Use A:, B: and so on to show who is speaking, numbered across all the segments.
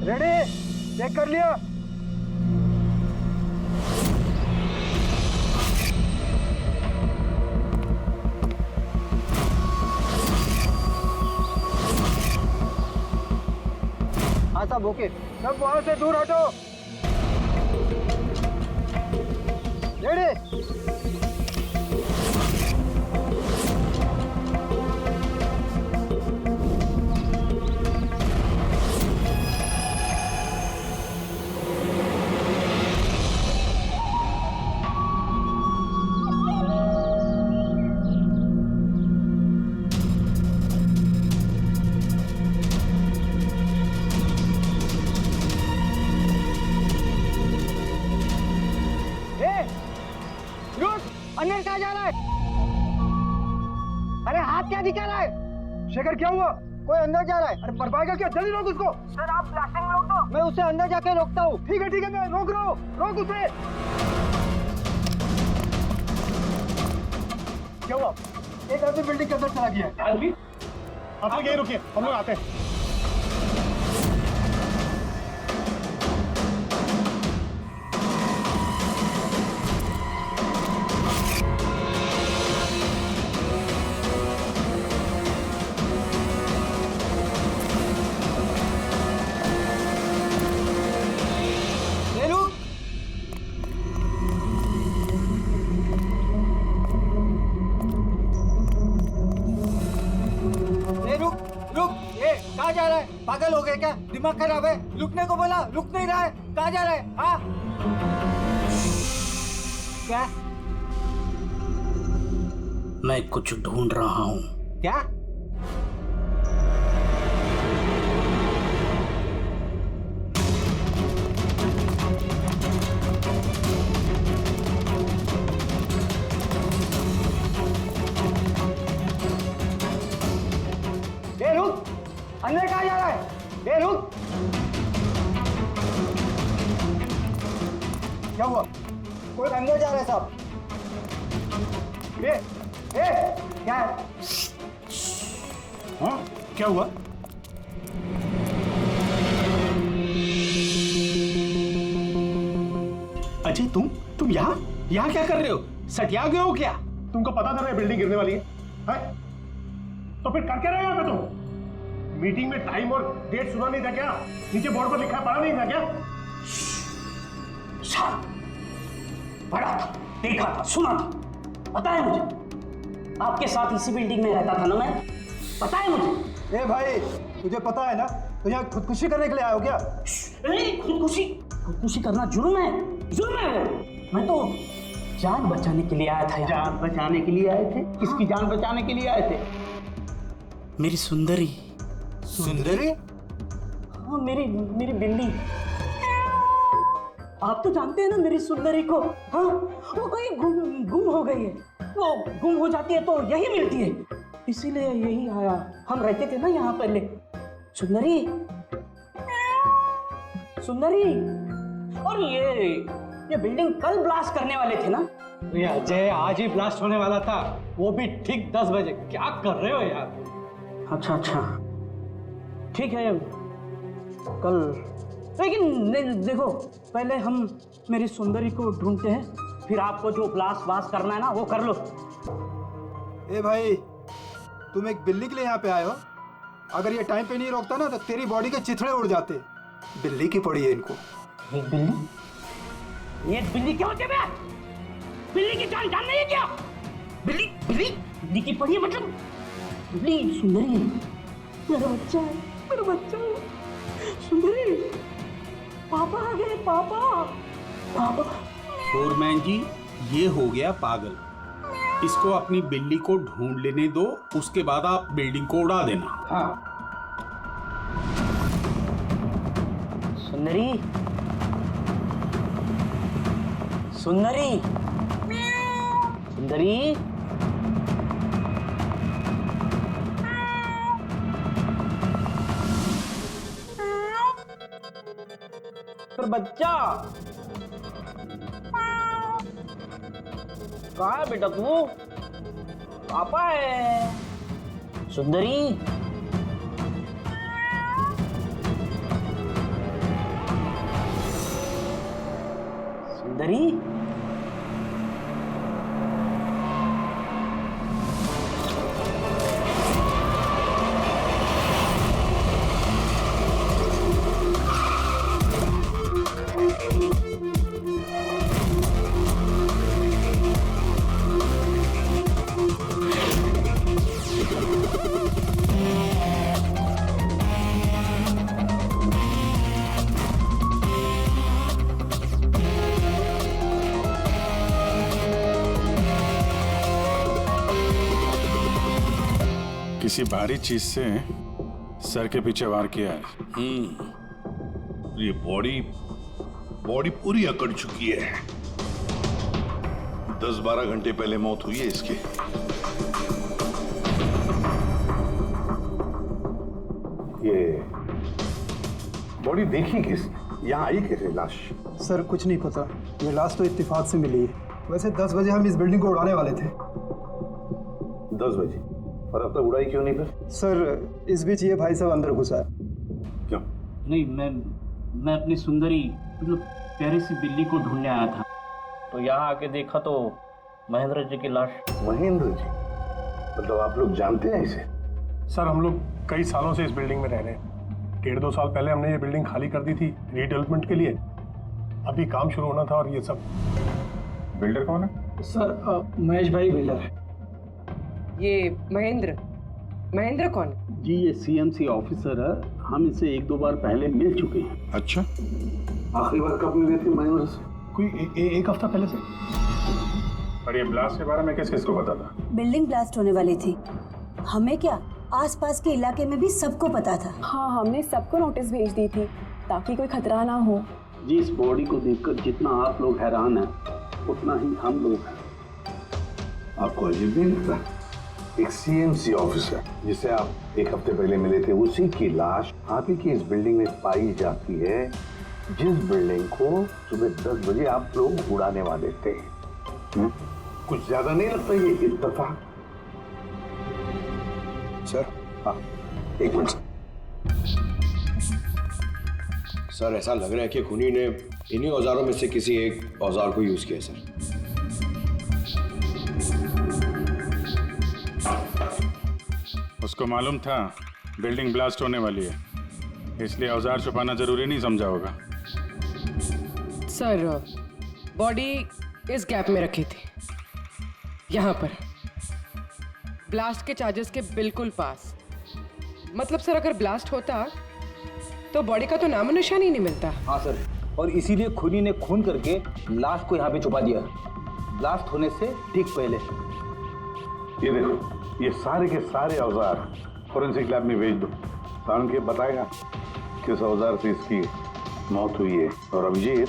A: Ready? Check कर लिया? हाँ साहब ओके। सब वहां से दूर हटो। रेडी? अंदर कहाँ जा रहा है? अरे हाथ क्या दिखा रहा है? शेखर क्या हुआ? कोई अंदर जा रहा है। अरे बर्बाद क्या? जल्दी रोक उसको। सर आप ब्लास्टिंग रोक दो। मैं उसे अंदर जाके रोकता हूँ। ठीक है मैं रोक रहा हूँ। रोक उसे। क्या हुआ? एक आदमी बिल्डिंग के अंदर चला गया है। आदमी? आप लोग यहीं रुकिए, हम लोग आते हैं। कहाँ जा रहा है? पागल हो गए क्या? दिमाग खराब है? रुकने को बोला, रुक नहीं रहा है। कहाँ जा रहा है? हाँ? क्या?
B: मैं कुछ ढूंढ रहा हूँ।
A: क्या? रुक! अंदर कहाँ जा रहा है? रुक! क्या हुआ? कोई अंदर जा रहा है साहब। क्या है?
C: हाँ? क्या हुआ? अजय तुम यहाँ क्या कर रहे हो? सटिया गए हो क्या?
D: तुमको पता था ना बिल्डिंग गिरने वाली है? तो फिर कर क्या रहे हो यहाँ पे तुम? मीटिंग में टाइम और डेट सुना नहीं था क्या? नीचे बोर्ड पर लिखा पढ़ा नहीं था क्या?
B: पढ़ा था, देखा था, सुना था। पता है मुझे, आपके साथ इसी बिल्डिंग में रहता था ना मैं। पता है मुझे।
A: ए भाई, तुझे पता है ना तो यहाँ खुदकुशी करने के लिए आए हो क्या?
B: खुदकुशी करना जुर्म है वो। मैं तो जान बचाने के लिए आया था।
C: जान बचाने के लिए आए थे? किसकी जान बचाने के लिए आए थे?
B: मेरी सुंदरी।
A: सुंदरी?
B: हाँ, मेरी बिल्ली। आप तो जानते हैं ना मेरी सुंदरी को। हाँ, वो कहीं गुम हो गई है। वो गुम हो जाती है तो यही मिलती है, इसीलिए यही आया। हम रहते थे ना यहाँ पहले। सुंदरी। और ये बिल्डिंग कल ब्लास्ट करने वाले थे ना?
A: ये अजय आज ही ब्लास्ट होने वाला था, वो भी ठीक 10 बजे। क्या कर रहे हो यार?
B: अच्छा, ठीक है कल, लेकिन देखो पहले हम मेरी सुंदरी को ढूंढते हैं, फिर आपको जो ब्लास्ट करना है ना वो कर लो।
A: ए भाई, तुम एक बिल्ली के लिए यहाँ पे आए हो? अगर ये टाइम पे नहीं रोकता ना तो तेरी बॉडी के चिथड़े उड़ जाते। बिल्ली की पड़ी है इनको।
B: एक बिल्ली? ये बिल्ली क्या होती है? बिल्ली की जान नहीं है क्या? बिल्ली की पड़ी है मतलब? बिल्ली सुंदरी है, मेरा बच्चा है। सुंदरी, पापा आ गए। पापा।
C: फोरमैन जी, ये हो गया पागल। इसको अपनी बिल्ली को ढूंढ लेने दो, उसके बाद आप बिल्डिंग को उड़ा देना।
A: हाँ।
B: सुंदरी। पर बच्चा कहाँ है बेटा तू? पापा है। सुंदरी। सुंदरी।
E: किसी भारी चीज से सर के पीछे वार किया है।
F: ये बॉडी पूरी अकड़ चुकी है। 10-12 घंटे पहले मौत हुई है इसकी।
D: ये बॉडी देखी किस, यहाँ आई कैसे लाश?
A: सर कुछ नहीं पता, ये लाश तो इत्तेफाक से मिली है। वैसे 10 बजे हम इस बिल्डिंग को उड़ाने वाले थे।
D: 10 बजे? और अब तक उड़ाई क्यों नहीं फिर?
A: सर इस बीच ये भाई साहब अंदर घुसा है।
D: क्यों?
B: नहीं, मैं अपनी सुंदरी मतलब प्यारी सी बिल्ली को ढूंढने आया था, तो यहाँ आके देखा तो महेंद्र जी की लाश।
D: महेंद्र जी? मतलब आप लोग जानते हैं इसे?
G: सर हम लोग कई सालों से इस बिल्डिंग में रह रहे हैं। 1.5-2 साल पहले हमने ये बिल्डिंग खाली कर दी थी रीडेवलपमेंट के लिए। अभी काम शुरू होना था और ये सब।
E: बिल्डर कौन है?
A: सर महेश भाई बिल्डर है।
H: ये महेंद्र कौन?
C: जी ये सीएमसी ऑफिसर है, हम इसे 1-2 बार पहले मिल चुके हैं।
E: अच्छा,
D: आखिरी बार कब मिले थे महेंद्र से?
G: कोई एक हफ्ता पहले से।
E: और ये ब्लास्ट के बारे में किस किस को पता था?
I: बिल्डिंग ब्लास्ट होने वाली थी, हमें क्या आसपास के इलाके में भी सबको पता था।
J: हाँ, हमने सबको नोटिस भेज दी थी ताकि कोई खतरा ना हो।
C: जी इस बॉडी को देखकर जितना आप लोग हैरान हैं उतना ही हम लोग हैं।
D: आपको अजीब नहीं लगता? एक सीएमसी ऑफिसर जिसे आप 1 हफ्ते पहले मिले थे, उसी की लाश आप ही की इस बिल्डिंग में पाई जाती है, जिस बिल्डिंग को सुबह 10 बजे आप लोग उड़ाने वाले थे। कुछ ज्यादा नहीं लगता ये इत्तेफाक?
K: सर
D: हाँ, एक मिनट
K: सर, ऐसा लग रहा है कि खूनी ने इन्हीं औजारों में से किसी एक औजार को यूज किया सर।
E: उसको मालूम था बिल्डिंग ब्लास्ट होने वाली है, इसलिए औजार छुपाना जरूरी नहीं समझा होगा।
H: सर बॉडी इस गैप में रखी थी, यहाँ पर ब्लास्ट के चार्जेस के बिल्कुल पास। मतलब सर अगर ब्लास्ट होता तो बॉडी का तो नामो निशान ही नहीं मिलता।
L: हाँ सर, और इसीलिए खूनी ने खून करके लाश को यहाँ पे छुपा दिया ब्लास्ट होने से ठीक पहले।
D: ये देखो, ये सारे के सारे औजार फोरेंसिक लैब में भेज दो। साउंड के बताएगा किस औजार से इसकी मौत हुई है। और अभिजीत,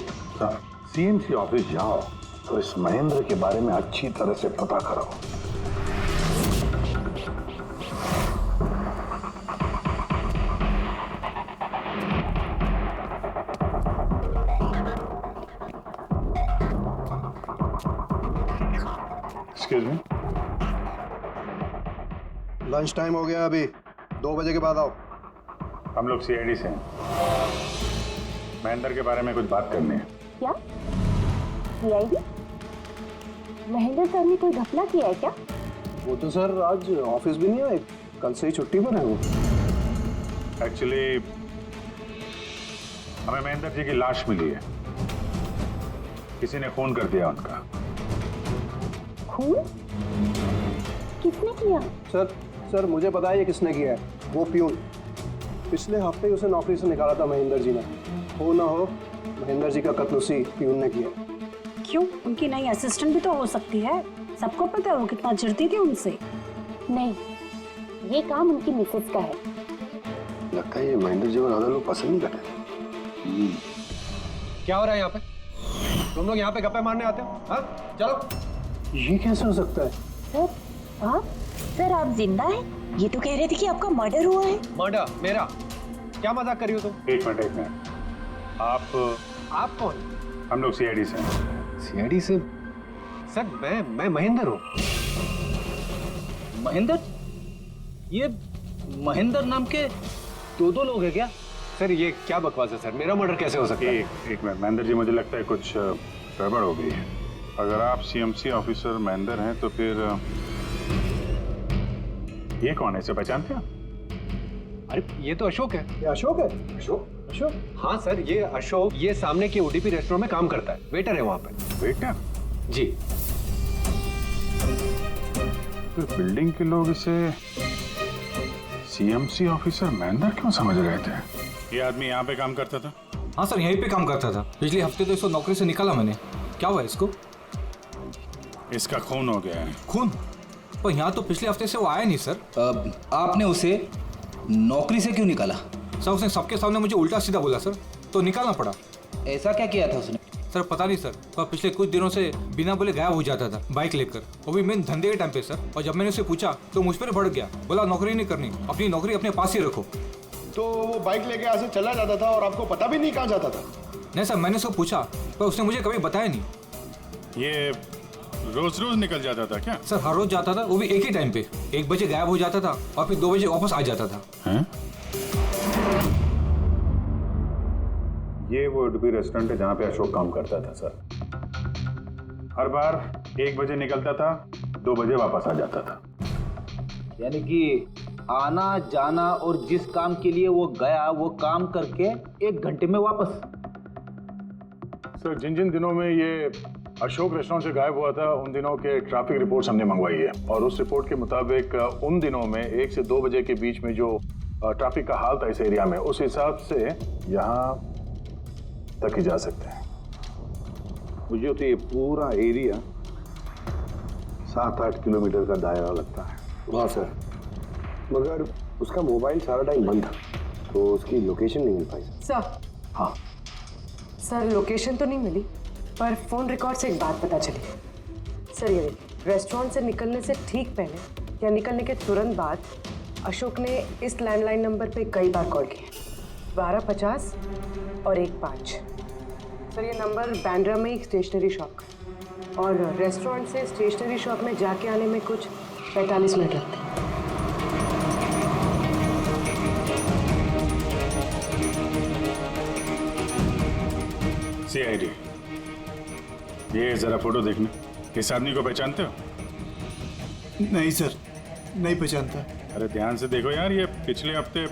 D: सीएमसी ऑफिस जाओ तो इस महेंद्र के बारे में अच्छी तरह से पता करो।
E: एक्सक्यूज मी,
K: लंच टाइम हो गया, अभी 2 बजे के बाद आओ।
E: हम लोग सीआईडी से हैं, महेंद्र के बारे में कुछ बात करनी है।
J: क्या सीआईडी? महेंद्र सर ने कोई घपला किया है क्या?
K: वो तो सर आज ऑफिस भी नहीं आए, कल से ही छुट्टी पर है वो।
E: एक्चुअली हमें महेंद्र जी की लाश मिली है, किसी ने खून कर दिया उनका।
J: खून? किसने किया?
K: सर मुझे पता है ये किसने किया है, वो प्यून। पिछले हफ्ते ही उसे नौकरी से निकाला था महेंद्र जी ने। हो ना हो महेंद्र जी का कत्ल उसी प्यून ने किया।
I: क्यों, उनकी नई असिस्टेंट भी तो हो सकती है, सबको पता है वो कितना चिढ़ती थी उनसे।
J: नहीं, ये काम उनकी मिसेस का है।
K: लगता है ये महेंद्र जी को ज्यादा लोग पसंद नहीं करते। क्या हो रहा है यहाँ पे? तुम लोग यहाँ पे गप्पे मारने आते हो? हाँ चलो।
A: ये कैसे हो सकता है?
I: सर आप जिंदा हैं? ये तो कह रहे थे कि आपका मर्डर हुआ है।
K: मर्डर मेरा? क्या मजाक कर रही हो तुम?
E: एक मिनट,
K: आप कौन?
E: हम लोग सीआईडी से हैं।
K: सीआईडी से? सर मैं महेंद्र हूँ।
L: महेंद्र? ये महेंद्र नाम के 2 लोग हैं क्या?
K: सर ये क्या बकवास है सर, मेरा मर्डर कैसे हो सकता है?
E: एक मिनट महेंद्र जी, मुझे लगता है कुछ गड़बड़ हो गई है। अगर आप सीएमसी ऑफिसर महेंद्र हैं तो फिर ये कौन है, इसे पहचानते हैं?
K: अरे ये तो अशोक है।
A: ये अशोक है?
K: अशोक? हाँ सर, ये अशोक ये सामने के ओडीपी रेस्टोरेंट में काम करता है, वेटर है वहाँ पे।
E: वेटर?
K: जी।
E: तो बिल्डिंग के लोग इसे सीएमसी ऑफिसर महेंद्र क्यों समझ रहे थे? ये आदमी यहाँ पे काम करता था?
L: हाँ सर, यहीं पे काम करता था। पिछले हफ्ते तो इसको नौकरी से निकाला मैंने। क्या हुआ इसको?
E: इसका खून हो गया है।
L: खून? पर यहाँ तो पिछले हफ्ते से वो आया नहीं सर। आपने उसे नौकरी से क्यों निकाला? सर उसने सबके सामने मुझे उल्टा सीधा बोला सर, तो निकालना पड़ा। ऐसा क्या किया था उसने? सर पता नहीं सर, पर पिछले कुछ दिनों से बिना बोले गायब हो जाता था बाइक लेकर, वो भी मेन धंधे के टाइम पे सर। और जब मैंने उसे पूछा तो मुझ पर भड़क गया, बोला नौकरी नहीं करनी, अपनी नौकरी अपने पास ही रखो।
G: तो वो बाइक लेके यहाँ से चला जाता था और आपको पता भी नहीं कहाँ जाता था?
L: नहीं सर, मैंने उसको पूछा पर उसने मुझे कभी बताया नहीं।
E: ये रोज रोज निकल जाता था क्या?
L: सर हर रोज जाता था, वो भी एक ही टाइम पे। 1 बजे गायब हो जाता था और फिर 2 बजे वापस आ जाता था।
E: हैं? ये वो ओडीपी रेस्टोरेंट है जहाँ पे अशोक काम करता था सर। हर बार 1 बजे निकलता था, 2 बजे वापस आ जाता था।
L: यानी कि आना जाना और जिस काम के लिए वो गया वो काम करके 1 घंटे में वापस।
E: सर जिन जिन दिनों में ये अशोक रेस्टोरेंट से गायब हुआ था उन दिनों के ट्रैफिक रिपोर्ट्स हमने मंगवाई है, और उस रिपोर्ट के मुताबिक उन दिनों में 1 से 2 बजे के बीच में जो ट्रैफिक का हाल था इस एरिया में, उस हिसाब से यहाँ तक ही जा सकते हैं।
D: मुझे तो ये पूरा एरिया 7-8 किलोमीटर का दायरा लगता है।
K: वाह सर, मगर उसका मोबाइल सारा टाइम बंद था, तो उसकी लोकेशन नहीं मिल पाई
H: सर।
K: हाँ
H: सर लोकेशन तो नहीं मिली, पर फोन रिकॉर्ड से एक बात पता चली। सर ये रेस्टोरेंट से निकलने से ठीक पहले या निकलने के तुरंत बाद अशोक ने इस लैंडलाइन नंबर पे कई बार कॉल किया, 1250 और 15। सर ये नंबर बैंड्रा में एक स्टेशनरी शॉप का, और रेस्टोरेंट से स्टेशनरी शॉप में जाके आने में कुछ 45 मिनट लगते हैं।
E: CID, ये जरा फोटो देखना। इस आदमी को पहचानते हो?
A: नहीं सर, नहीं पहचानता।
E: अरे ध्यान से देखो यार, ये पिछले हफ्ते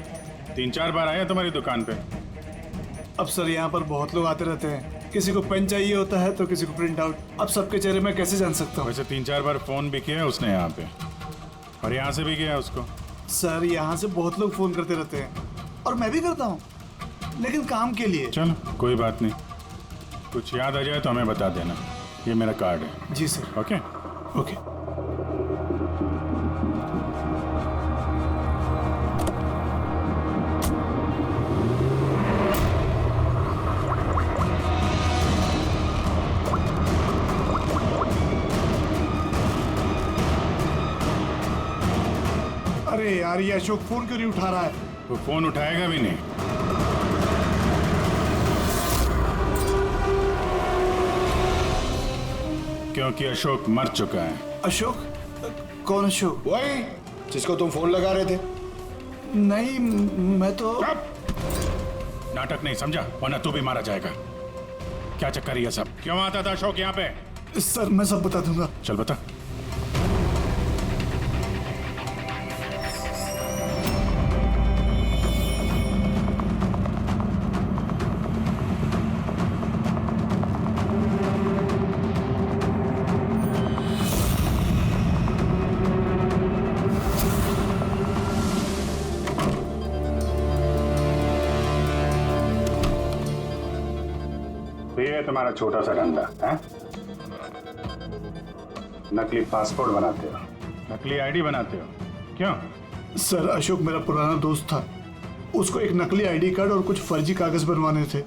E: 3-4 बार आया तुम्हारी दुकान पे।
A: अब सर यहाँ पर बहुत लोग आते रहते हैं, किसी को पेन चाहिए होता है तो किसी को प्रिंट आउट। अब सबके चेहरे में कैसे जान सकता हूँ?
E: वैसे 3-4 बार फोन भी किया है उसने यहाँ पे, और यहाँ से भी किया उसको।
A: सर यहाँ से बहुत लोग फोन करते रहते हैं और मैं भी करता हूँ, लेकिन काम के लिए।
E: चलो कोई बात नहीं, कुछ याद आ जाए तो हमें बता देना। ये मेरा कार्ड है।
A: जी सर।
E: Okay
A: okay. अरे यार, ये अशोक फोन क्यों नहीं उठा रहा है?
E: वो फोन उठाएगा भी नहीं। क्योंकि अशोक मर चुका है।
A: अशोक? कौन अशोक?
G: वही जिसको तुम फोन लगा रहे थे।
A: नहीं, मैं तो
E: नाटक नहीं समझा, वरना तू भी मारा जाएगा। क्या चक्कर ये सब? क्यों आता था अशोक यहाँ पे?
A: सर मैं सब बता दूंगा।
E: चल बता। ये तुम्हारा छोटा सा धंधा है? नकली पासपोर्ट बनाते हो, नकली आईडी बनाते हो, क्यों?
A: सर अशोक मेरा पुराना दोस्त था, उसको एक नकली आईडी कार्ड और कुछ फर्जी कागज बनवाने थे।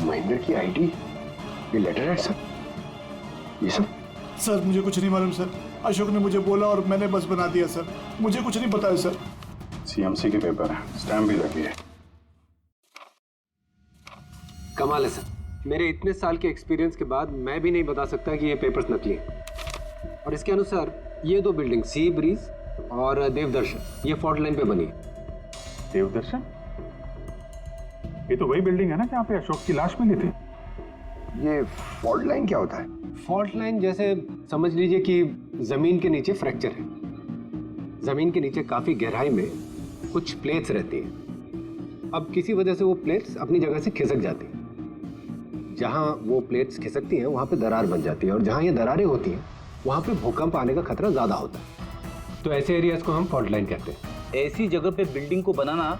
K: महेंद्र की आईडी, ये लेटर है सर, ये सब?
A: सर मुझे कुछ नहीं मालूम सर, अशोक ने मुझे बोला और मैंने बस बना दिया सर, मुझे कुछ नहीं पता है सर।
E: सीएमसी के पेपर है, स्टैम्प भी लगी है।
K: कमाल है सर, मेरे इतने साल के एक्सपीरियंस के बाद मैं भी नहीं बता सकता कि ये पेपर्स नकली हैं। और इसके अनुसार ये 2 बिल्डिंग सी ब्रीज और देवदर्शन ये फॉल्ट लाइन पे बनी है।
E: देवदर्शन? ये तो वही बिल्डिंग है ना जहाँ पे अशोक की लाश मिली थी।
K: ये फॉल्ट लाइन क्या होता है? फॉल्ट लाइन जैसे समझ लीजिए कि जमीन के नीचे फ्रैक्चर है। जमीन के नीचे काफी गहराई में कुछ प्लेट्स रहती हैं। अब किसी वजह से वो प्लेट्स अपनी जगह से खिसक जाती हैं। जहाँ वो प्लेट्स खिसकती हैं वहाँ पे दरार बन जाती है, और जहाँ ये दरारें होती हैं वहाँ पे भूकंप आने का खतरा ज्यादा होता है। तो ऐसे एरियाज को हम फॉल्ट लाइन कहते हैं।
L: ऐसी जगह पे बिल्डिंग को बनाना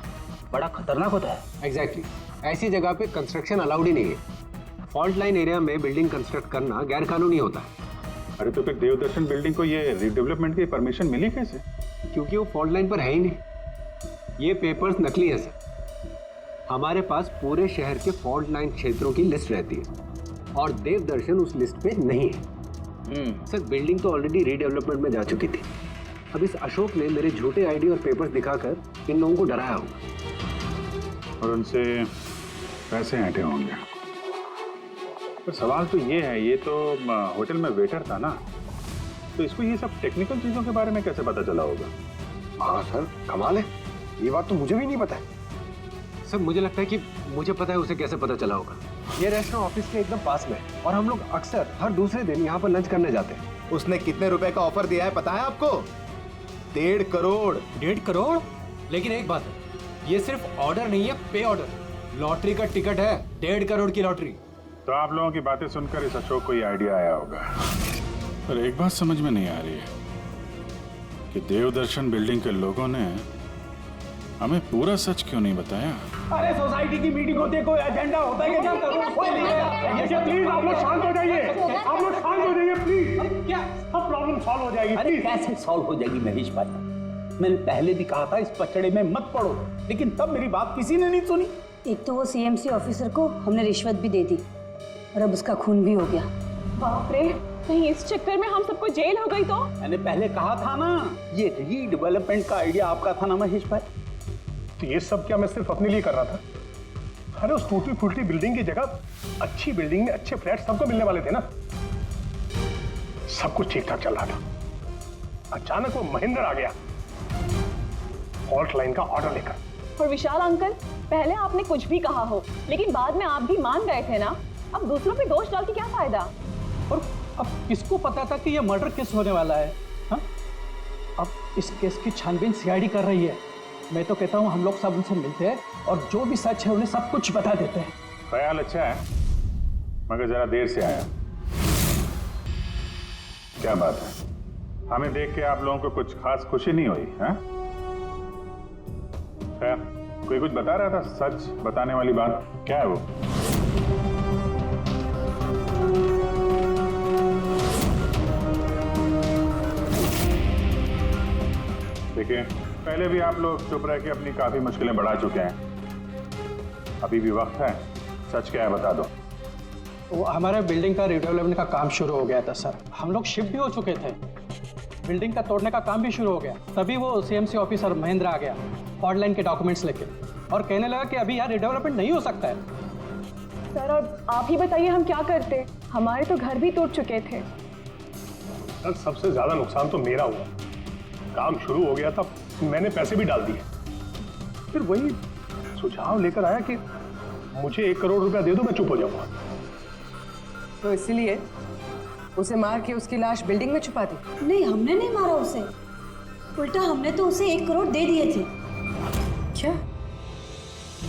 L: बड़ा खतरनाक होता है।
K: एग्जैक्टली, ऐसी जगह पे कंस्ट्रक्शन अलाउड ही नहीं है। फॉल्ट लाइन एरिया में बिल्डिंग कंस्ट्रक्ट करना गैर कानूनी होता है।
E: अरे तो फिर देवदर्शन बिल्डिंग को ये रीडेवलपमेंट की परमिशन मिली कैसे?
K: क्योंकि वो फॉल्ट लाइन पर है ही नहीं। ये पेपर्स नकली है सर। हमारे पास पूरे शहर के फॉल्ट लाइन क्षेत्रों की लिस्ट रहती है और देवदर्शन उस लिस्ट पे नहीं है। सर बिल्डिंग तो ऑलरेडी रीडेवलपमेंट में जा चुकी थी। अब इस अशोक ने मेरे झूठे आईडी और पेपर्स दिखाकर इन लोगों को डराया होगा
E: और उनसे पैसे ऐंठे होंगे। पर सवाल तो ये है, ये तो होटल में वेटर था ना, तो इसको ये सब टेक्निकल चीजों के बारे में कैसे पता चला होगा?
K: हाँ सर, कमाल है, ये बात तो मुझे भी नहीं पता है। सर मुझे लगता है कि मुझे पता है उसे कैसे पता चला होगा। ये रेस्टोरेंट ऑफिस के एकदम पास में है और हम लोग अक्सर हर दूसरे दिन यहाँ पर लंच करने जाते हैं।
L: उसने कितने रुपए का ऑफर दिया है पता है आपको? 1.5 करोड़।
M: 1.5 करोड़? लेकिन एक बात है, ये सिर्फ ऑर्डर नहीं है, पे ऑर्डर। लॉटरी का टिकट है, 1.5 करोड़ की लॉटरी।
E: तो आप लोगों की बातें सुनकर इस अशोक को ये आइडिया आया होगा। पर एक बात समझ में नहीं आ रही है कि देवदर्शन बिल्डिंग के लोगों ने हमें पूरा सच क्यों नहीं बताया?
B: अरे सोसाइटी की मीटिंग होती है, कोई एजेंडा होता है क्या? प्लीज आप लोग शांत हो जाइए, आप लोग शांत हो जाइए प्लीज। क्या सब प्रॉब्लम सॉल्व हो जाएगी? अरे कैसे सॉल्व हो जाएगी महेश भाई? मैंने पहले भी कहा था इस पचड़े में मत पड़ो, लेकिन तब मेरी बात किसी ने नहीं सुनी।
I: एक तो वो सीएमसी ऑफिसर को हमने रिश्वत भी दे दी और अब उसका खून भी हो गया।
J: बाप रे, कहीं इस चक्कर में हम सबको जेल हो गई तो?
B: मैंने पहले कहा था ना, ये रीडेवलपमेंट का आइडिया आपका था ना महेश भाई?
G: तो ये सब क्या मैं सिर्फ अपने लिए कर रहा था? अरे उस टूटी फूटी बिल्डिंग की जगह अच्छी बिल्डिंग में अच्छे फ्लैट सबको मिलने वाले थे ना। सब कुछ ठीक ठाक चल रहा था, अचानक वो महेंद्र आ गया फॉल्ट लाइन का ऑर्डर लेकर।
J: और विशाल अंकल, पहले आपने कुछ भी कहा हो, लेकिन बाद में आप भी मान गए थे ना। अब दूसरों पे दोष डाल के क्या फायदा?
B: और अब किसको पता था कि ये मर्डर केस होने वाला है? हा? अब इस केस की छानबीन सीआईडी कर रही है। मैं तो कहता हूँ हम लोग सब उनसे मिलते हैं और जो भी सच है उन्हें सब कुछ बता देते हैं।
E: ख्याल अच्छा है, मगर जरा देर से आया। क्या बात है, हमें देख के आप लोगों को कुछ खास खुशी नहीं हुई? हैं? खैर, कोई कुछ बता रहा था, सच बताने वाली बात क्या है वो? देखिए, पहले भी आप लोग चुप रह के अपनी काफी मुश्किलें बढ़ा चुके हैं। अभी भी वक्त है, सच क्या है बता दो।
B: वो हमारे बिल्डिंग का रिडेवलपमेंट का काम शुरू हो गया था सर। हम लोग शिफ्ट भी हो चुके थे, बिल्डिंग का तोड़ने का काम भी शुरू हो गया। तभी वो सीएमसी ऑफिसर महेंद्र आ गया फॉल्ट लाइन के डॉक्यूमेंट्स लेके और कहने लगा कि अभी यहाँ रिडेवलपमेंट नहीं हो सकता है।
J: सर अब आप ही बताइए हम क्या करते? हमारे तो घर भी टूट चुके थे।
G: सर सबसे ज्यादा नुकसान तो मेरा हुआ। काम शुरू हो गया था, मैंने पैसे भी डाल दिए, फिर वही सुझाव लेकर आया कि मुझे 1 करोड़ रुपया दे दो, मैं चुप हो जाऊंगा।
H: तो इसलिए उसे मार के उसकी लाश बिल्डिंग में छुपा दी?
I: नहीं, हमने नहीं मारा उसे, उल्टा हमने तो उसे 1 करोड़ दे दिए थे।
H: क्या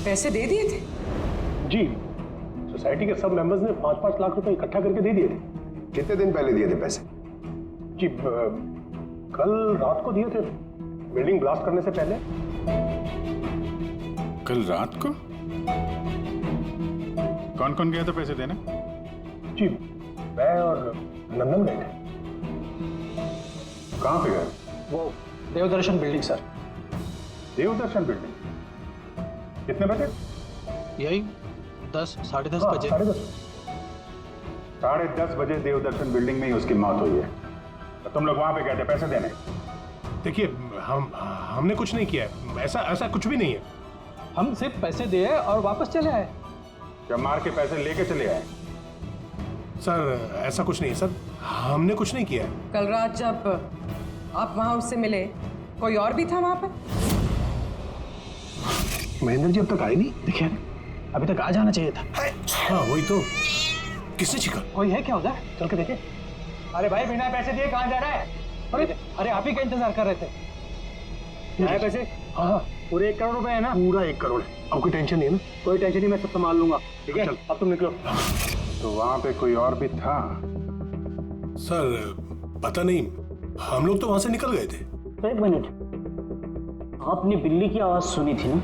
H: पैसे दे दिए थे?
G: जी, सोसाइटी के सब मेंबर्स ने 5-5 लाख रुपए इकट्ठा करके दे दिए थे।
K: कितने दिन पहले दिए थे पैसे?
G: जी कल रात को दिए थे, बिल्डिंग ब्लास्ट करने से पहले।
E: कल रात को? कौन कौन गया था पैसे देने?
G: जी मैं और नंदन गए थे।
E: कहाँ पे गए?
B: वो देवदर्शन बिल्डिंग सर।
E: देवदर्शन बिल्डिंग? कितने बजे?
B: यही 10, 10:30 बजे।
E: 10:30 बजे देवदर्शन बिल्डिंग में ही उसकी मौत हुई है। तो तुम लोग वहां पे गए थे पैसे देने?
G: देखिए हमने कुछ नहीं किया है, ऐसा कुछ भी नहीं है।
B: हम सिर्फ पैसे दिए और वापस चले आए।
E: जब मार के पैसे लेके चले आए?
G: सर ऐसा कुछ नहीं है सर, हमने कुछ नहीं किया है।
H: कल रात जब आप वहां उससे मिले, कोई और भी था वहां पर?
G: महेंद्र जी अब तक आए नहीं, देखिए अभी तक आ जाना चाहिए था। हाँ वही तो।
F: किसने छिका?
K: कोई है क्या उधर? चल के देखे। अरे भाई बिना पैसे दिए कहाँ जा रहा है? अरे आप ही का इंतजार कर रहे थे। क्या है पैसे?
G: हाँ
K: पूरे 1 करोड़ रुपए है ना?
G: पूरा 1 करोड़ है। अब कोई टेंशन नहीं है ना?
K: कोई टेंशन नहीं, मैं सब संभाल लूंगा। ठीक है, अब तुम निकलो।
E: तो वहां पे कोई और भी था?
F: सर पता नहीं, हम लोग तो वहां से निकल गए थे।
B: तो 1 मिनट, आपने बिल्ली की आवाज सुनी थी ना?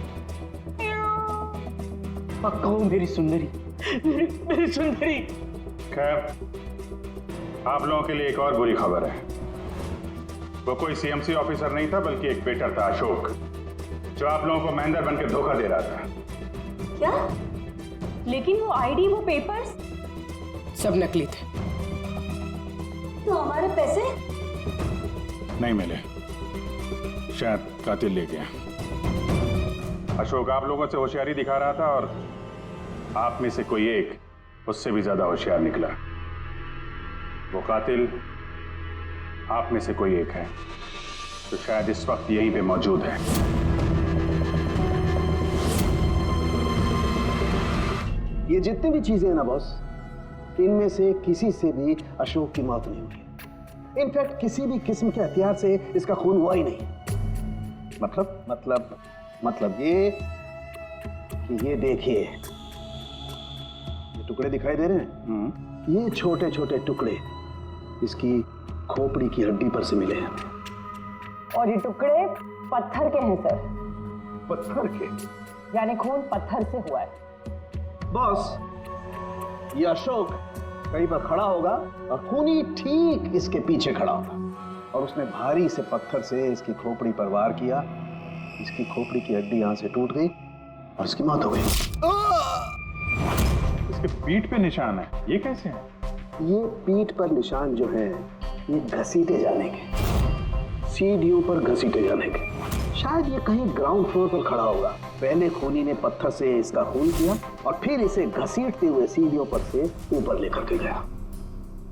B: पक्का वो मेरी सुंदरी, मेरी सुंदरी।
E: खैर, आप लोगों के लिए एक और बुरी खबर है। वो कोई सीएमसी ऑफिसर नहीं था, बल्कि एक वेटर था, अशोक, जो आप लोगों को मैनेजर बनकर धोखा दे रहा था।
J: क्या? लेकिन वो आईडी, वो पेपर्स
H: सब नकली थे।
I: तो हमारे पैसे?
E: नहीं मिले, शायद कातिल ले गया। अशोक आप लोगों से होशियारी दिखा रहा था और आप में से कोई एक उससे भी ज्यादा होशियार निकला। वो कातिल आप में से कोई एक है, तो शायद इस वक्त यहीं पे मौजूद है।
D: ये जितनी भी चीजें हैं ना बॉस, इनमें से किसी से भी अशोक की मौत नहीं हुई। इनफैक्ट किसी भी किस्म के हथियार से इसका खून हुआ ही नहीं। मतलब ये कि ये देखिए, ये टुकड़े दिखाई दे रहे हैं? ये छोटे छोटे टुकड़े इसकी खोपड़ी की हड्डी पर से मिले हैं।
J: और ये टुकड़े पत्थर के हैं सर।
D: पत्थर के?
J: यानी खून पत्थर से हुआ है।
D: बॉस, ये अशोक कहीं पर खड़ा होगा और खूनी ठीक इसके पीछे खड़ा होगा और उसने भारी से पत्थर से इसकी खोपड़ी पर वार किया। इसकी खोपड़ी की हड्डी यहां से टूट गई और इसकी मौत हो गई।
E: इसके पीठ पे निशान है, ये कैसे है?
D: ये पीठ पर निशान जो है, ये घसीटे जाने के, सीढ़ियों पर घसीटे जाने के। शायद ये कहीं ग्राउंड फ्लोर पर खड़ा होगा। पहले खूनी ने पत्थर से इसका खून किया और फिर इसे घसीटते हुए सीढ़ियों पर से ऊपर लेकर के गया।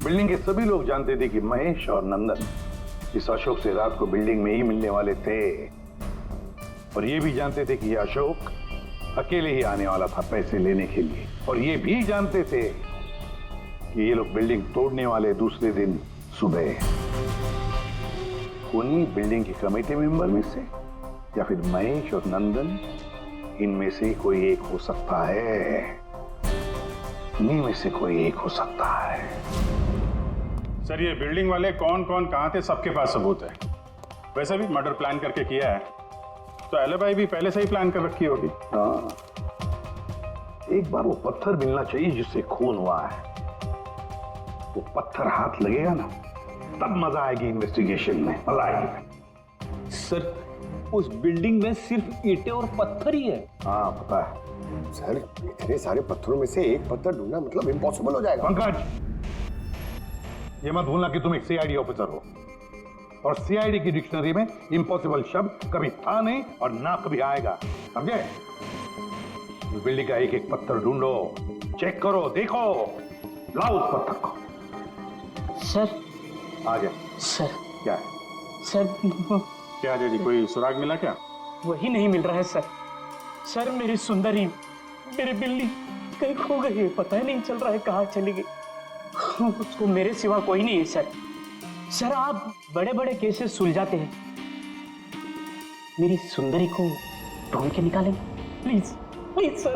F: बिल्डिंग के सभी लोग जानते थे कि महेश और नंदन इस अशोक से रात को बिल्डिंग में ही मिलने वाले थे, और ये भी जानते थे कि ये अशोक अकेले ही आने वाला था पैसे लेने के लिए, और ये भी जानते थे कि ये लोग बिल्डिंग तोड़ने वाले दूसरे दिन सुबह। खूनी बिल्डिंग की कमेटी मेंबर में से या फिर महेश और नंदन, इनमें से कोई एक हो सकता है। इन्हीं में से कोई एक हो सकता है।
E: सर ये बिल्डिंग वाले कौन कौन कहां थे, सबके पास सबूत है। वैसे भी मर्डर प्लान करके किया है, तो एलिबाई भी पहले से ही प्लान कर रखी होगी।
D: हाँ, एक बार वो पत्थर मिलना चाहिए जिससे खून हुआ है। वो पत्थर हाथ लगेगा ना, तब मजा आएगी इन्वेस्टिगेशन में, मजा आएगी।
L: सर उस बिल्डिंग में सिर्फ ईंटें और पत्थर ही है।
D: हाँ पता है
K: सर, इतने सारे पत्थरों में से एक पत्थर ढूंढना मतलब इम्पॉसिबल हो जाएगा।
F: पंकज, ये मत भूलना कि तुम एक सीआईडी ऑफिसर हो, और सीआईडी की डिक्शनरी में इम्पॉसिबल शब्द कभी था नहीं और ना कभी आएगा, समझे? बिल्डिंग का एक एक पत्थर ढूंढो, चेक करो, देखो, लाओ उस पत्थर को।
B: सर
E: आ गया।
B: सर
E: क्या है?
B: सर
E: क्या जी, कोई सुराग मिला क्या?
B: वही नहीं मिल रहा है सर। सर मेरी सुंदरी, मेरी बिल्ली कहीं खो गई है, पता ही नहीं चल रहा है कहाँ चली गई। उसको मेरे सिवा कोई नहीं है सर। सर आप बड़े बड़े केसेस सुलझाते हैं, मेरी सुंदरी को ढूंढ के निकालेंगे प्लीज, प्लीज सर,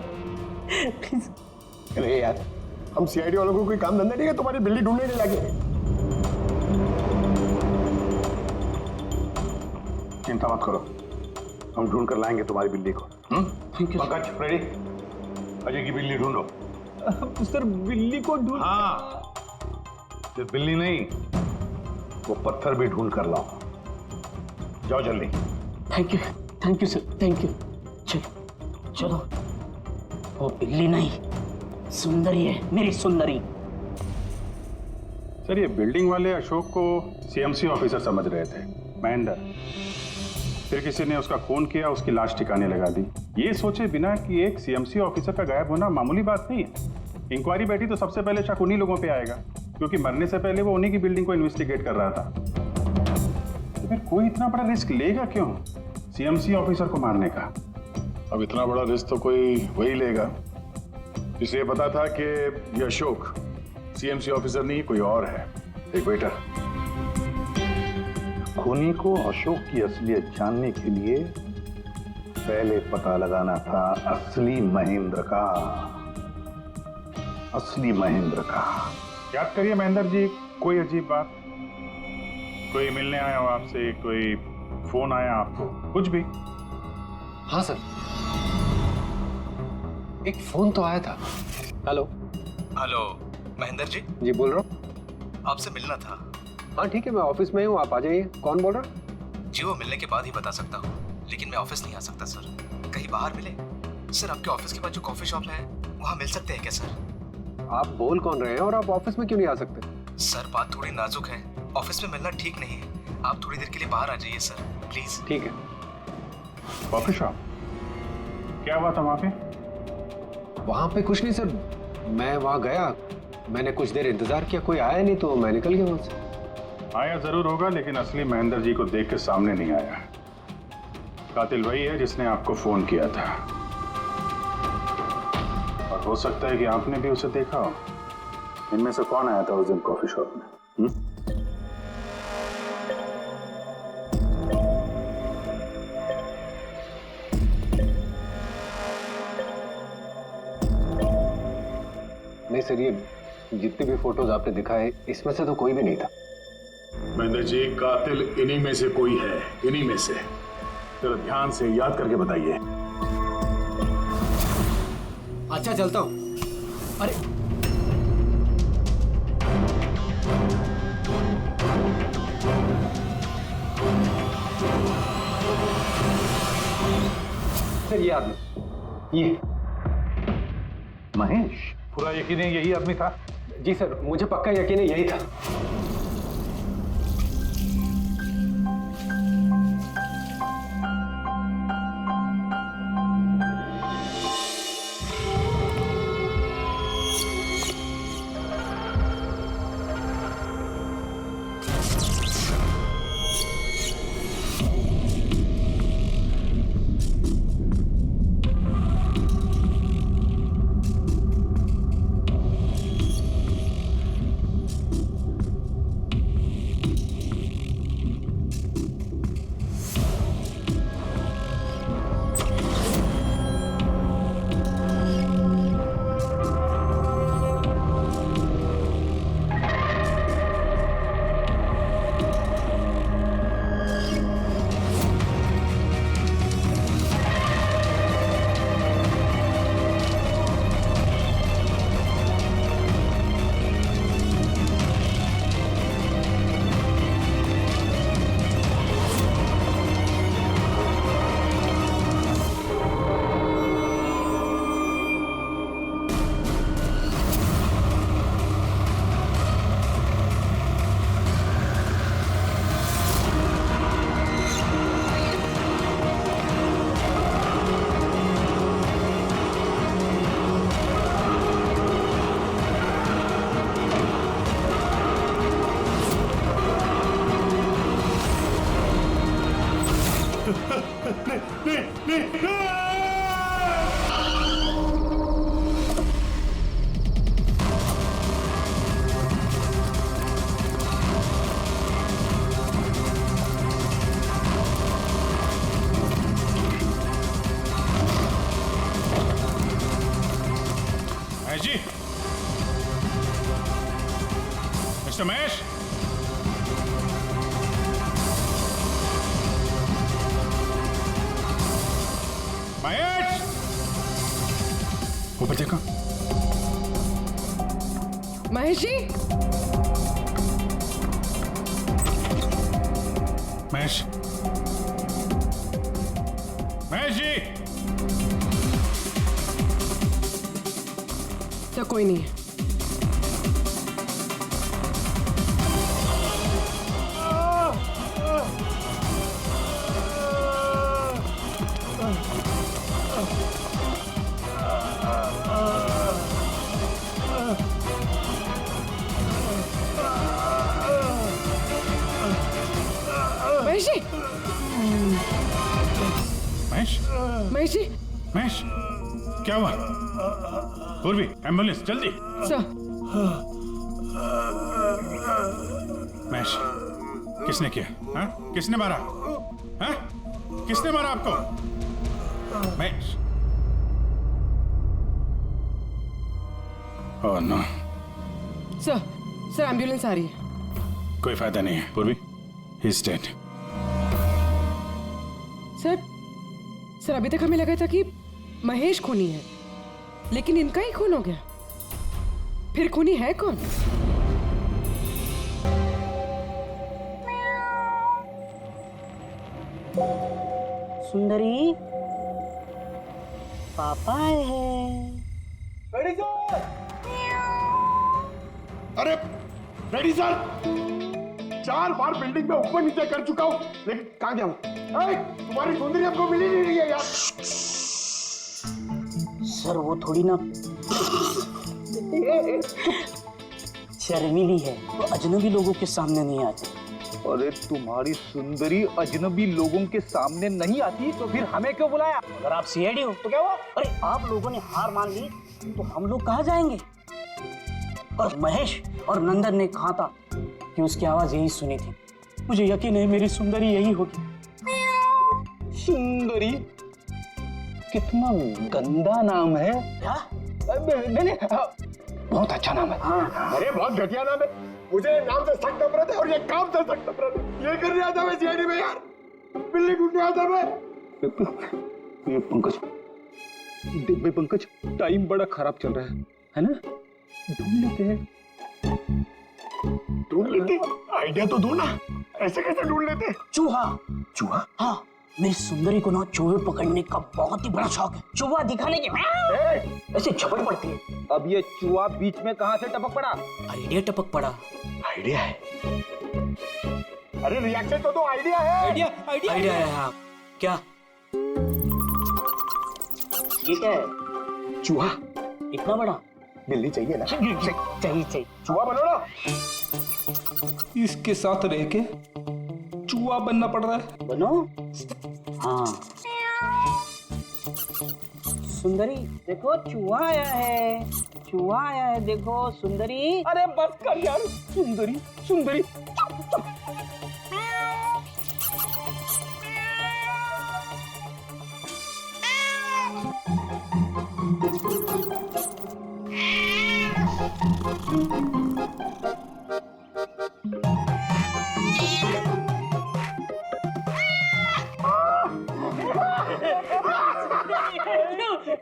B: प्लीज।
K: अरे यार, हम सीआईडी वालों को कोई काम धंधा नहीं है तुम्हारी बिल्ली ढूंढने के लगे।
F: चिंता मत करो, हम ढूंढ कर लाएंगे तुम्हारी बिल्ली को। पंकज, रेडी? अजय की बिल्ली ढूंढो।
L: सर बिल्ली को ढूंढ?
F: हाँ, सिर्फ बिल्ली नहीं, वो पत्थर भी ढूंढ कर लाओ। जाओ जल्दी।
B: Thank you sir, thank you. चलो चलो, वो बिल्ली नहीं सुंदरी है, मेरी सुंदरी।
E: सर ये बिल्डिंग वाले अशोक को सीएमसी ऑफिसर समझ रहे थे, महेंद्र। फिर किसी ने उसका खून किया, उसकी लाश ठिकाने लगा दी, ये सोचे बिना कि एक सीएमसी ऑफिसर का गायब होना मामूली बात नहीं है। इंक्वायरी बैठी तो सबसे पहले शक उन्हीं लोगों पे आएगा, क्योंकि मरने से पहले वो उन्हीं की बिल्डिंग को इन्वेस्टिगेट कर रहा था। तो फिर कोई इतना बड़ा रिस्क लेगा क्यों सीएमसी ऑफिसर को मारने का? अब इतना बड़ा रिस्क तो कोई वही लेगा इसे पता था कि यह अशोक सीएमसी ऑफिसर नहीं कोई और है, एक वेटर।
D: खूनी को अशोक की असलियत जानने के लिए पहले पता लगाना था असली महेंद्र का। असली महेंद्र का।
E: याद करिए महेंद्र जी, कोई अजीब बात, कोई मिलने आया हो आपसे, कोई फोन आया आपको, कुछ भी?
K: हाँ सर, एक फोन तो आया था। Hello
L: hello Mahendra ji.
K: जी बोल रहा हूँ।
L: आपसे मिलना था।
K: हाँ ठीक है, मैं ऑफिस में हूँ, आप आ जाइए। कौन बोल रहा?
L: जी वो मिलने के बाद ही बता सकता हूँ, लेकिन मैं ऑफिस नहीं आ सकता सर। कहीं बाहर मिले सर? आपके ऑफिस के पास जो कॉफी शॉप है वहाँ मिल सकते हैं क्या सर?
K: आप बोल कौन रहे हैं और आप ऑफिस में क्यों नहीं आ सकते?
L: सर बात थोड़ी नाजुक है, ऑफिस में मिलना ठीक नहीं है। आप थोड़ी देर के लिए बाहर आ जाइए सर, प्लीज।
K: ठीक है।
E: Coffee shop? क्या हुआ था वहाँ पे?
K: वहाँ पे कुछ नहीं सर, मैं वहाँ गया, मैंने कुछ देर इंतजार किया, कोई आया नहीं तो मैं निकल गया वहाँ से।
E: आया जरूर होगा, लेकिन असली महेंद्र जी को देख के सामने नहीं आया। कातिल वही है जिसने आपको फोन किया था, और हो सकता है कि आपने भी उसे देखा हो। इनमें से कौन आया था उस दिन कॉफी शॉप में?
K: नहीं सर, ये जितनी भी फोटोज आपने दिखाए इसमें से तो कोई भी नहीं था।
E: महेंद्र जी, कातिल इन्हीं में से कोई है, इन्हीं में से। जरा ध्यान से याद करके बताइए।
M: अच्छा चलता हूं। अरे
K: सर ये आदमी, ये
D: महेश?
E: पूरा यकीन है यही आदमी था?
K: जी सर, मुझे पक्का यकीन है यही था।
E: जी मिस्टर महेश, महेश, ऊपर देखो।
H: महेश जी,
E: महेश, महेश जी।
H: तो कोई नहीं है। महेश जी,
E: महेश,
H: महेश जी,
E: महेश, क्या हुआ? पूर्वी, एम्बुलेंस जल्दी।
H: सर
E: महेश, किसने किया? हाँ? किसने मारा? हाँ? किसने मारा आपको? Mahesh. Oh no.
H: Sir ambulance आ रही है।
E: कोई फायदा नहीं है पूर्वी, ही इज डेड।
H: सर अभी तक हमें लगा था कि महेश खूनी है, लेकिन इनका ही खून हो गया। फिर खूनी है कौन?
B: सुंदरी, पापा आए हैं।
G: अरे रेडी सर, 4 बार बिल्डिंग में ऊपर नीचे कर चुका हूँ, लेकिन कहाँ गया हूँ? तुम्हारी सुंदरी हमको मिली नहीं रही है यार।
B: सर वो थोड़ी ना शर्मीली है, वो अजनबी लोगों के सामने नहीं आती।
L: अरे तुम्हारी सुंदरी अजनबी लोगों के सामने नहीं आती तो फिर हमें क्यों बुलाया?
B: अगर आप सीआईडी हो तो क्या हुआ? अरे आप लोगों ने हार मान ली तो हम लोग कहाँ जाएंगे? और महेश और नंदन ने कहा था कि उसकी आवाज यही सुनी थी। मुझे यकीन है मेरी सुंदरी यही होगी।
L: सुंदरी? कितना गंदा नाम है।
B: क्या?
L: नहीं, बहुत अच्छा नाम है।
G: हाँ। अरे बहुत घटिया नाम है। मुझे नाम से सख्त नफरत है और ये काम से सख्त नफरत है। ये करने आता मैं सीआईडी में यार, बिल्ली ढूंढने आता मैं।
L: ये पंकज, देख भाई पंकज, टाइम बड़ा खराब चल रहा है ना? ढूंढ लेते हैं।
G: ढूंढ लेते? आइडिया तो दो ना, ऐसे कैसे ढूंढ लेते?
B: चूहा।
G: चूहा?
B: हाँ, मेरी सुंदरी को ना चूहे पकड़ने का बहुत ही बड़ा शौक है। चूहा दिखाने के ऐसे झपट पड़ती है।
L: अब ये चूहा बीच में कहाँ से टपक पड़ा?
B: आइडिया टपक पड़ा।
G: आइडिया है? अरे रिएक्शन तो दो, आइडिया है।
B: आइडिया है। हाँ क्या? ये क्या है?
G: चूहा।
B: इतना बड़ा?
G: बिल्ली चाहिए ना?
B: चाहिए।
G: चूहा बनो ना।
L: इसके साथ रह के चूहा बनना पड़ रहा है।
B: बनो? हाँ। सुंदरी देखो, चूहा आया है। चूहा आया है, देखो सुंदरी।
L: अरे बस कर यार, सुंदरी सुंदरी।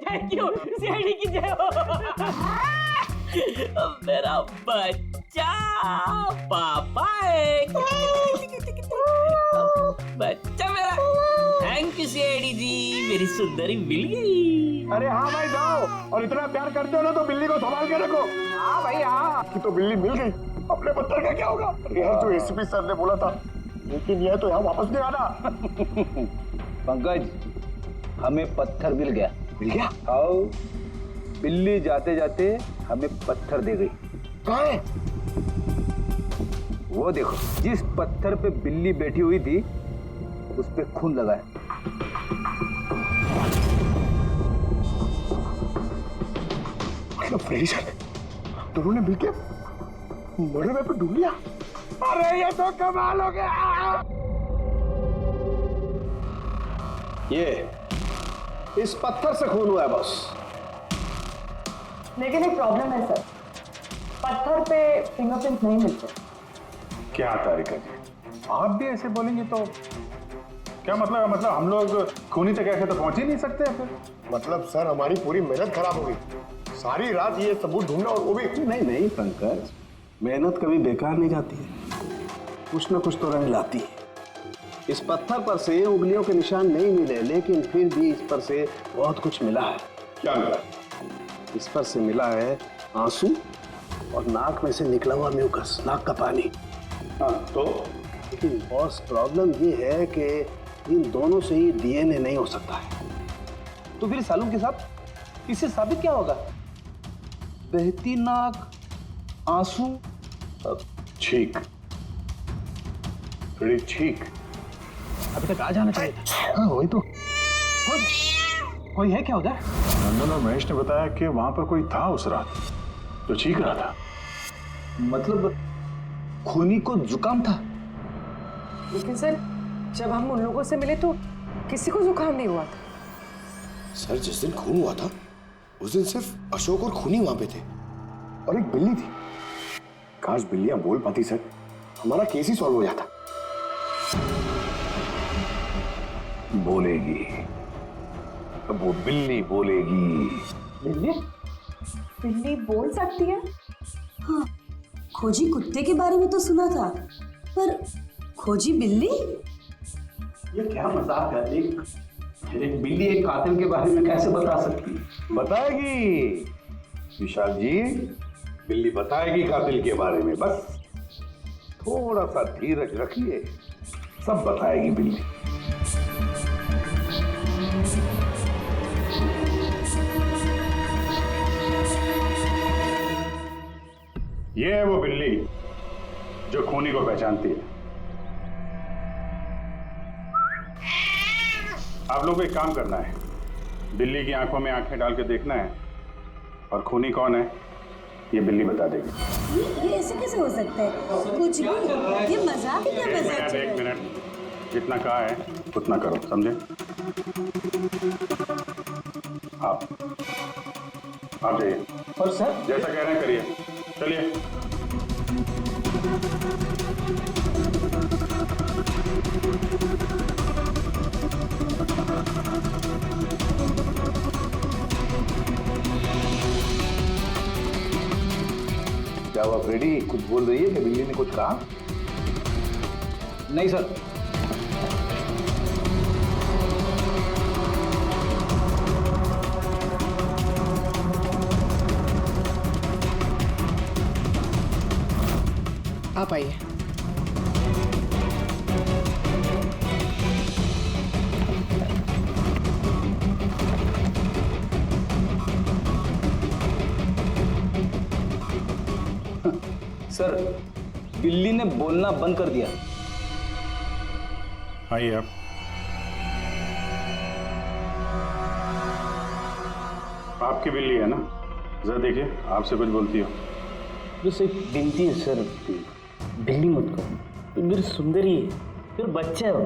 B: थैंक यू, सीआईडी की जय हो। मेरा बच्चा पापा है। बच्चा मेरा। थैंक यू सीआईडी जी, मेरी सुंदरी मिल गई।
G: अरे हाँ भाई जाओ, और इतना प्यार करते हो ना तो बिल्ली को संभाल के रखो। हाँ भाई हाँ, कि तो बिल्ली मिल गई, अपने पत्थर का क्या होगा? यार जो एसीपी सर ने बोला था, लेकिन यह तो यहाँ वापस नहीं आना।
L: पंकज, हमें पत्थर मिल गया।
G: मिल गया?
L: आओ, बिल्ली जाते जाते हमें पत्थर दे गई।
G: कहाँ है?
L: वो देखो, जिस पत्थर पे बिल्ली बैठी हुई थी उस पे खून लगा है।
G: मतलब फ्रेडी सर दोनों ने मिलकर मर्डर वेपन ढूंढ लिया। अरे ये तो कमाल हो गया।
K: ये इस पत्थर से खून हुआ है बॉस।
J: लेकिन एक प्रॉब्लम है सर, पत्थर पे फिंगरप्रिंट नहीं मिलते।
E: क्या तारिका जी, आप भी ऐसे बोलेंगे तो क्या मतलब हम लोग खूनी तक ऐसे तो पहुंच ही नहीं सकते फिर?
G: मतलब सर हमारी पूरी मेहनत खराब हो गई, सारी रात ये सबूत ढूंढना, और वो भी।
K: नहीं पंकज, मेहनत कभी बेकार नहीं जाती है, कुछ ना कुछ तो रंग लाती है। इस पत्थर पर से उंगलियों के निशान नहीं मिले, लेकिन फिर भी इस पर से बहुत कुछ मिला है।
G: क्या मिला?
K: इस पर से मिला है आंसू और नाक में से निकला हुआ म्यूकस, नाक का पानी।
G: हाँ तो?
K: लेकिन बॉस प्रॉब्लम ये है कि इन दोनों से ही डीएनए नहीं हो सकता है।
L: तो फिर सालू के साथ इससे साबित क्या होगा? बहती नाक, आंसू,
E: ठीक, ठीक।
L: अभी तक आ जाना चाहिए था।
G: हाँ वही तो।
M: कोई है क्या उधर?
E: नंदन और महेश ने बताया कि वहां पर कोई था उस रात जो चीख रहा था।
L: मतलब खूनी को जुकाम था?
H: लेकिन सर जब हम उन लोगों से मिले तो किसी को जुकाम नहीं हुआ था।
N: सर जिस दिन खून हुआ था उस दिन सिर्फ अशोक और खूनी वहां पे थे और एक बिल्ली थी। काश बिल्लियां बोल पाती सर, हमारा केस ही सॉल्व हो जाता।
D: बोलेगी, अब वो बिल्ली बोलेगी।
J: बिल्ली? बिल्ली बोल सकती है?
I: हाँ, खोजी कुत्ते के बारे में तो सुना था, पर खोजी बिल्ली?
L: ये क्या मजाक है? एक बिल्ली एक कातिल के बारे में कैसे बता सकती है?
D: बताएगी विशाल जी, बिल्ली बताएगी कातिल के बारे में। बस थोड़ा सा धीरज रखिए, सब बताएगी बिल्ली।
E: ये है वो बिल्ली जो खूनी को पहचानती है। आप लोग को एक काम करना है, बिल्ली की आंखों में आंखें डाल के देखना है और खूनी कौन है ये बिल्ली बता देगी।
I: ये ऐसे कैसे हो सकता है? कुछ भी, ये मजाक है क्या? मजाक?
E: एक मिनट, जितना कहा है उतना करो, समझे? आप जाइए।
L: और सर
E: जैसा कह रहे हैं करिए, चलिए।
D: क्या हुआ फ्रेडी, कुछ बोल रही है कि बिल्ली ने कुछ कहा?
L: नहीं सर।
H: आप आइए।
L: सर बिल्ली ने बोलना बंद कर दिया।
E: आइए आप। आपकी बिल्ली है ना? जरा देखिए, आपसे कुछ बोलती हो।
B: बस एक विनती है सर, बिल्ली मत करो, मेरी सुंदरी है, फिर बच्चा है वो,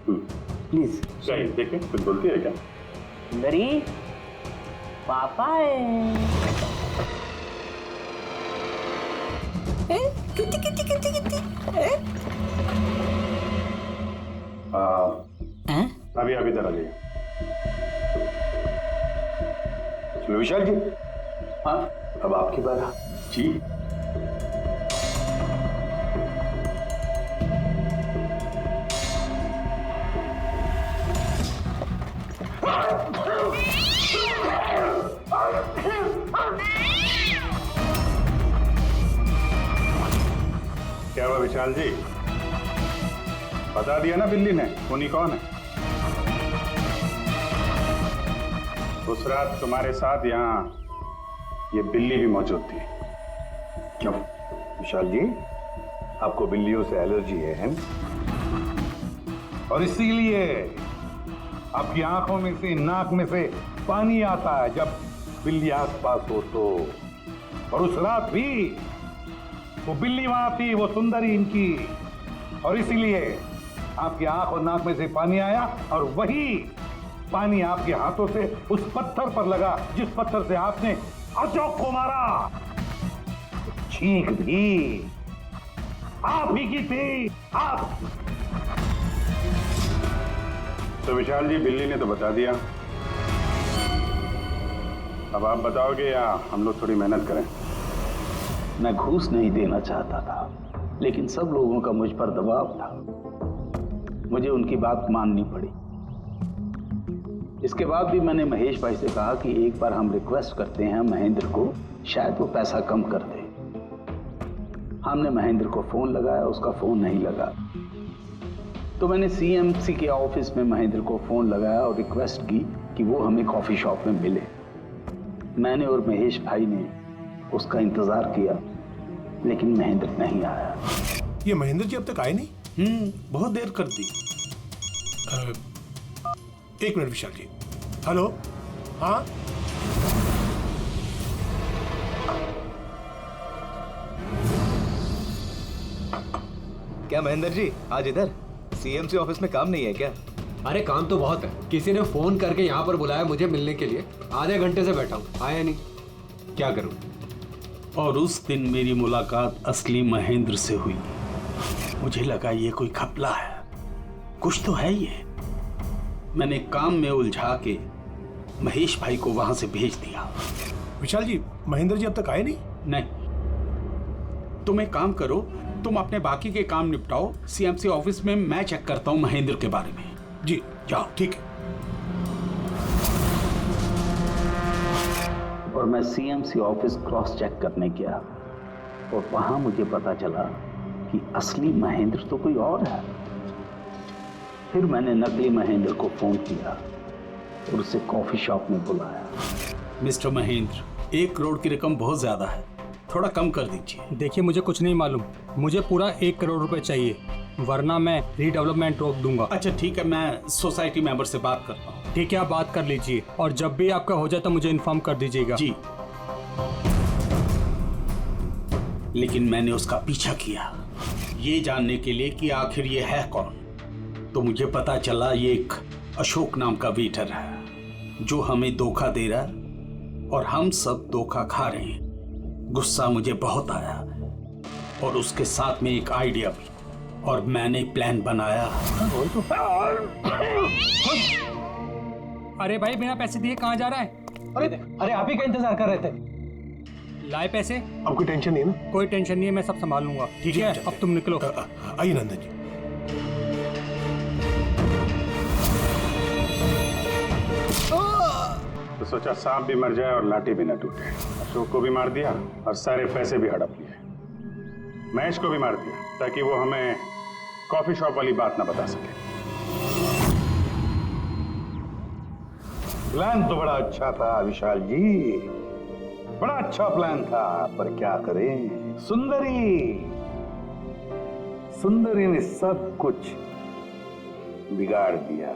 B: प्लीज।
E: सही, देखिए कुछ बोलती है क्या?
B: सुंदरी पापा है।
I: कितनी कितनी कितनी कितनी?
E: अभी आप इधर आ जाइए।
D: विशाल जी, हाँ अब आपकी बात।
E: जी क्या हुआ विशाल जी, बता दिया ना बिल्ली ने खूनी कौन है? उस रात तुम्हारे साथ यहाँ ये बिल्ली भी मौजूद थी।
D: क्यों विशाल जी, आपको बिल्लियों से एलर्जी है ना? और इसीलिए आपकी आंखों में से, नाक में से पानी आता है जब बिल्ली आसपास हो तो। और उस रात भी वो बिल्ली वहां थी, वो सुंदरी इनकी, और इसीलिए आपकी आंख और नाक में से पानी आया और वही पानी आपके हाथों से उस पत्थर पर लगा जिस पत्थर से आपने अशोक को मारा। चीख भी आप ही की थी, आप।
E: तो विशाल जी, बिल्ली ने तो बता दिया, अब आप बताओगे या हम लोग थोड़ी मेहनत करें?
B: मैं घूस नहीं देना चाहता था, लेकिन सब लोगों का मुझ पर दबाव था, मुझे उनकी बात माननी पड़ी। इसके बाद भी मैंने महेश भाई से कहा कि एक बार हम रिक्वेस्ट करते हैं महेंद्र को, शायद वो पैसा कम कर दे। हमने महेंद्र को फोन लगाया, उसका फोन नहीं लगा, तो मैंने सीएमसी के ऑफिस में महेंद्र को फोन लगाया और रिक्वेस्ट की कि वो हमें कॉफी शॉप में मिले। मैंने और महेश भाई ने उसका इंतजार किया, लेकिन महेंद्र नहीं आया।
G: ये महेंद्र जी अब तक आए नहीं?
C: बहुत देर कर दी।
G: एक मिनट विशाल जी, हेलो, हाँ
L: क्या महेंद्र जी आज इधर सीएमसी ऑफिस में काम नहीं है क्या?
M: अरे काम तो बहुत है। किसी ने फोन करके यहाँ पर बुलाया मुझे मिलने के लिए। आधे घंटे से बैठा हूँ, आया नहीं, क्या करूँ?
C: और उस दिन मेरी मुलाकात असली महेंद्र से हुई। मुझे लगा ये कोई घपला है, कुछ तो है ये। मैंने काम में उलझा के महेश भाई को वहां से भेज दिया।
G: विशाल जी, महेंद्र जी अब तक आए नहीं?
C: नहीं, तुम एक काम करो, तुम अपने बाकी के काम निपटाओ। सीएमसी ऑफिस में मैं चेक करता हूँ महेंद्र के बारे में।
G: जी जाओ, ठीक है।
C: और मैं सीएमसी ऑफिस क्रॉस चेक करने गया और वहां मुझे पता चला कि असली महेंद्र तो कोई और है। फिर मैंने नकली महेंद्र को फोन किया और उसे कॉफी शॉप में बुलाया। मिस्टर महेंद्र, 1 करोड़ की रकम बहुत ज्यादा है, थोड़ा कम कर दीजिए।
O: देखिए, मुझे कुछ नहीं मालूम, मुझे पूरा 1 करोड़ रुपए चाहिए, वरना मैं रीडेवलपमेंट रोक दूंगा।
C: अच्छा ठीक है, मैं सोसाइटी मेंबर से बात करता हूँ।
O: ठीक है, आप बात कर लीजिए और जब भी आपका हो जाए तो मुझे इन्फॉर्म कर दीजिएगा।
C: जी। लेकिन मैंने उसका पीछा किया ये जानने के लिए कि आखिर ये है कौन। तो मुझे पता चला ये एक अशोक नाम का वेटर है जो हमें धोखा दे रहा है और हम सब धोखा खा रहे हैं। गुस्सा मुझे बहुत आया और उसके साथ में एक आइडिया भी, और मैंने प्लान बनाया।
O: अरे भाई, बिना पैसे दिए कहाँ जा रहा है?
A: अरे आप ही का इंतजार कर रहे थे।
O: लाए पैसे?
G: अब कोई टेंशन नहीं है ना?
O: कोई टेंशन नहीं है, मैं सब संभाल लूंगा। ठीक है, अब तुम निकलो।
G: आइए नंदन जी। तो सोचा सांप भी मर जाए और लाठी भी न टूटे। अशोक को भी मार दिया और सारे पैसे भी हड़प लिए। महेश को भी मार दिया ताकि वो हमें कॉफी शॉप वाली बात ना बता सके।
D: प्लान तो बड़ा अच्छा था विशाल जी, बड़ा अच्छा प्लान था, पर क्या करें, सुंदरी ने सब कुछ बिगाड़ दिया।